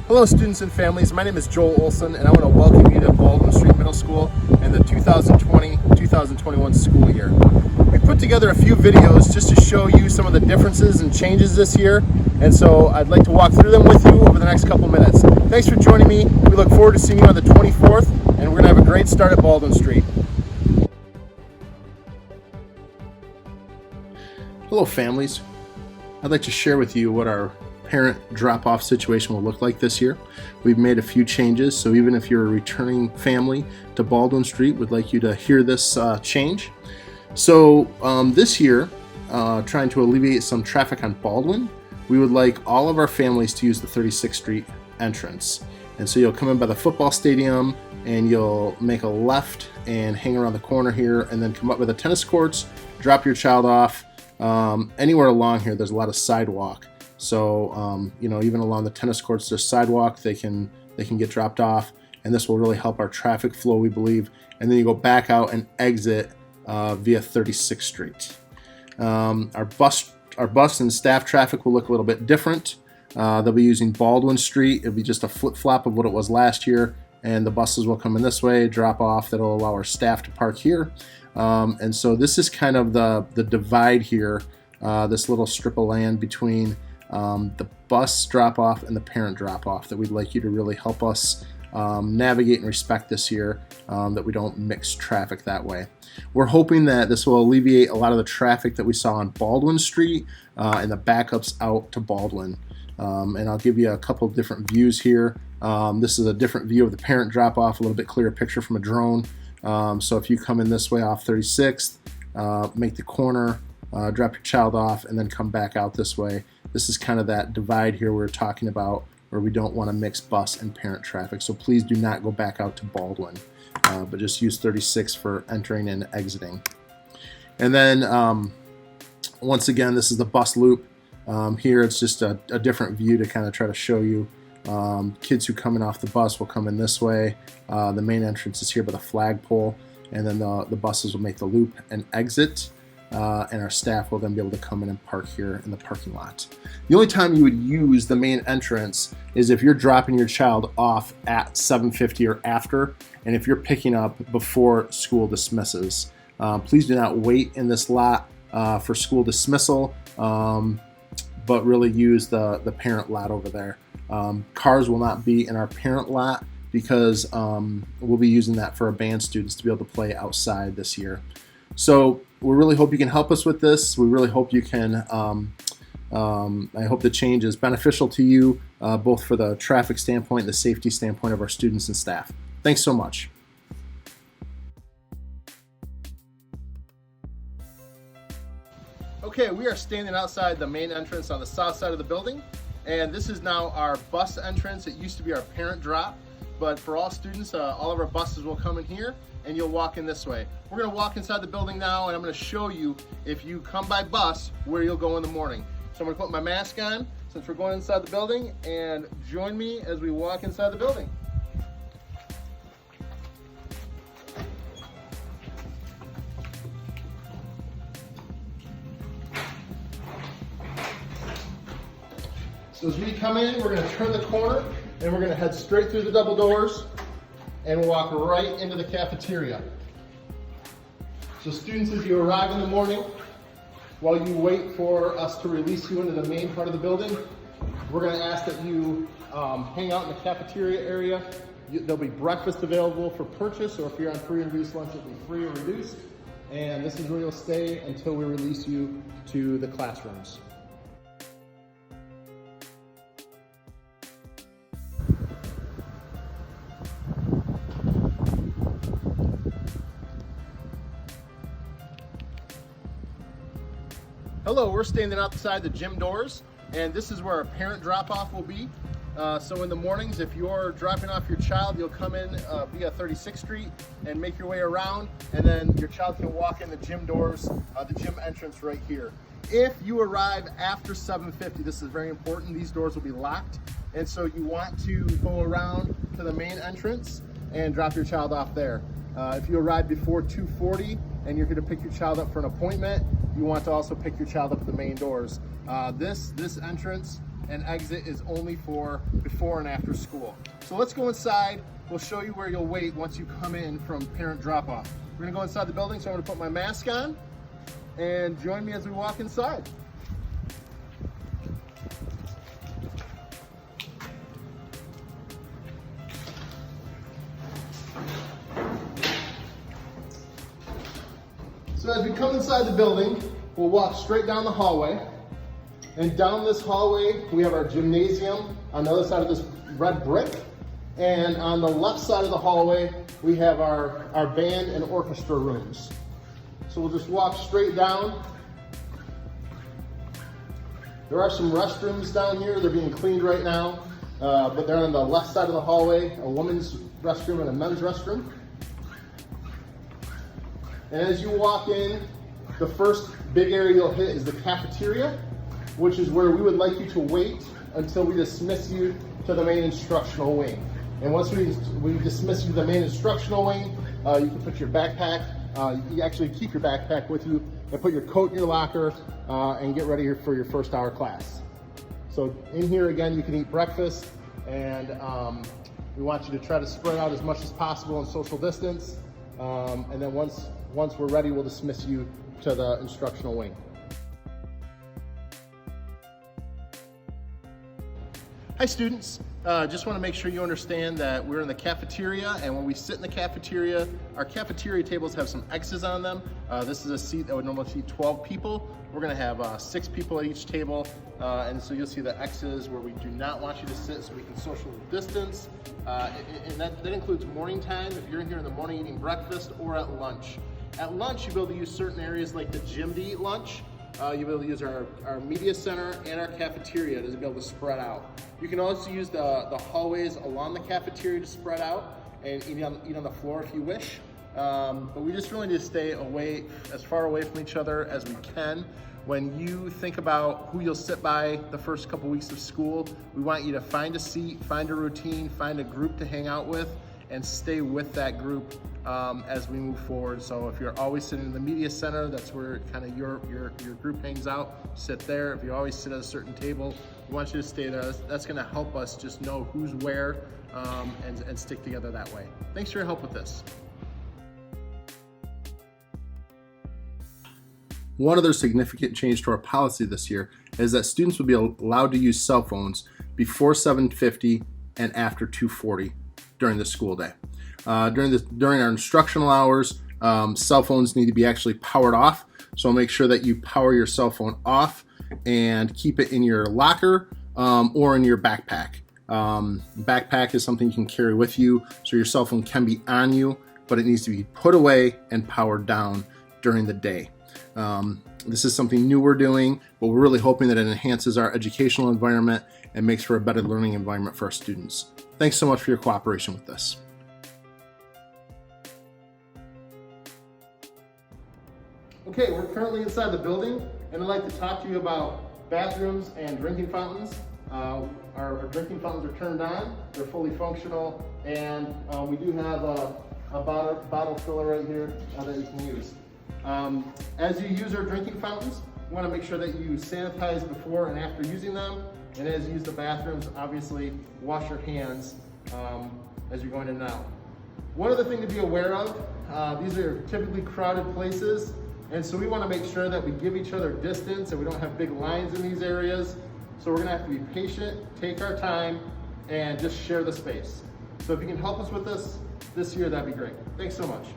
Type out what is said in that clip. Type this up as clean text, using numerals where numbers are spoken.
Hello students and families, my name is Joel Olson and I want to welcome you to Baldwin Street Middle School in the 2020-2021 school year. We put together a few videos just to show you some of the differences and changes this year, and so I'd like to walk through them with you over the next couple minutes. Thanks for joining me. We look forward to seeing you on the 24th, and we're going to have a great start at Baldwin Street. Hello families, I'd like to share with you what our parent drop-off situation will look like this year. We've made a few changes, so even if you're a returning family to Baldwin Street, we'd like you to hear this change. So this year, trying to alleviate some traffic on Baldwin, we would like all of our families to use the 36th Street entrance. And so you'll come in by the football stadium and you'll make a left and hang around the corner here and then come up by the tennis courts, drop your child off. Anywhere along here there's a lot of sidewalk. So, even along the tennis courts, there's sidewalk, they can get dropped off, and this will really help our traffic flow, we believe. And then you go back out and exit via 36th Street. Our bus and staff traffic will look a little bit different. They'll be using Baldwin Street. It'll be just a flip-flop of what it was last year, and the buses will come in this way, drop off. That'll allow our staff to park here. And so this is kind of the divide here, this little strip of land between the bus drop-off and the parent drop-off that we'd like you to really help us navigate and respect this year, that we don't mix traffic that way. We're hoping that this will alleviate a lot of the traffic that we saw on Baldwin Street and the backups out to Baldwin. And I'll give you a couple different views here. This is a different view of the parent drop-off, a little bit clearer picture from a drone. So if you come in this way off 36th, make the corner, drop your child off, and then come back out this way. This is kind of that divide here we're talking about, where we don't want to mix bus and parent traffic. So please do not go back out to Baldwin, but just use 36 for entering and exiting. And then once again, this is the bus loop. Here it's just a different view to kind of try to show you. Kids who come in off the bus will come in this way. The main entrance is here by the flagpole, and then the buses will make the loop and exit. And our staff will then be able to come in and park here in the parking lot. The only time you would use the main entrance is if you're dropping your child off at 7:50 or after, and if you're picking up before school dismisses. Please do not wait in this lot for school dismissal, but really use the parent lot over there. Cars will not be in our parent lot because we'll be using that for our band students to be able to play outside this year. So we really hope you can help us with this. We really hope you can, I hope the change is beneficial to you, both for the traffic standpoint and the safety standpoint of our students and staff. Thanks so much. Okay, we are standing outside the main entrance on the south side of the building, and this is now our bus entrance. It used to be our parent drop, but for all students, all of our buses will come in here, and you'll walk in this way. We're gonna walk inside the building now, and I'm gonna show you, if you come by bus, where you'll go in the morning. So I'm gonna put my mask on, since we're going inside the building, and join me as we walk inside the building. So as we come in, we're gonna turn the corner, and we're gonna head straight through the double doors, and we'll walk right into the cafeteria. So students, as you arrive in the morning, while you wait for us to release you into the main part of the building, we're gonna ask that you hang out in the cafeteria area. There'll be breakfast available for purchase, or if you're on free and reduced lunch, it'll be free or reduced. And this is where you'll stay until we release you to the classrooms. Hello, we're standing outside the gym doors, and this is where our parent drop-off will be. So in the mornings, if you're dropping off your child, you'll come in via 36th Street and make your way around, and then your child can walk in the gym doors, the gym entrance right here. If you arrive after 7:50, this is very important, these doors will be locked, and so you want to go around to the main entrance and drop your child off there. If you arrive before 2:40 and you're going to pick your child up for an appointment, you want to also pick your child up at the main doors. This entrance and exit is only for before and after school. So let's go inside. We'll show you where you'll wait once you come in from parent drop-off. We're gonna go inside the building, so I'm gonna put my mask on, and join me as we walk inside. So as we come inside the building, we'll walk straight down the hallway. And down this hallway, we have our gymnasium on the other side of this red brick. And on the left side of the hallway, we have our band and orchestra rooms. So we'll just walk straight down. There are some restrooms down here. They're being cleaned right now, but they're on the left side of the hallway, a women's restroom and a men's restroom. And as you walk in, the first big area you'll hit is the cafeteria, which is where we would like you to wait until we dismiss you to the main instructional wing. And once we dismiss you to the main instructional wing, you can put your backpack, you actually keep your backpack with you, and put your coat in your locker, and get ready for your first hour class. So in here again, you can eat breakfast, and we want you to try to spread out as much as possible and social distance. And then once we're ready, we'll dismiss you to the instructional wing. Hi students, just want to make sure you understand that we're in the cafeteria, and when we sit in the cafeteria, our cafeteria tables have some X's on them. This is a seat that would normally seat 12 people. We're going to have 6 people at each table, and so you'll see the X's where we do not want you to sit so we can social distance. And that includes morning time, if you're in here in the morning eating breakfast, or at lunch. At lunch, you'll be able to use certain areas like the gym to eat lunch. You'll be able to use our media center and our cafeteria to be able to spread out. You can also use the hallways along the cafeteria to spread out and eat on the floor if you wish. But we just really need to stay away, as far away from each other as we can. When you think about who you'll sit by the first couple weeks of school, we want you to find a seat, find a routine, find a group to hang out with, and stay with that group as we move forward. So if you're always sitting in the media center, that's where kind of your group hangs out, sit there. If you always sit at a certain table, we want you to stay there. That's gonna help us just know who's where and stick together that way. Thanks for your help with this. One other significant change to our policy this year is that students will be allowed to use cell phones before 7:50 and after 2:40 during the school day. During our instructional hours, cell phones need to be actually powered off. So make sure that you power your cell phone off and keep it in your locker or in your backpack. Backpack is something you can carry with you, so your cell phone can be on you, but it needs to be put away and powered down during the day. This is something new we're doing, but we're really hoping that it enhances our educational environment and makes for a better learning environment for our students. Thanks so much for your cooperation with this. Okay, we're currently inside the building, and I'd like to talk to you about bathrooms and drinking fountains. Our drinking fountains are turned on, they're fully functional, and we do have a bottle filler right here that you can use. As you use our drinking fountains, you want to make sure that you sanitize before and after using them, and as you use the bathrooms, obviously wash your hands as you're going in and out. One other thing to be aware of, these are typically crowded places, and so we want to make sure that we give each other distance and we don't have big lines in these areas. So we're going to have to be patient, take our time, and just share the space. So if you can help us with this year, that'd be great. Thanks so much.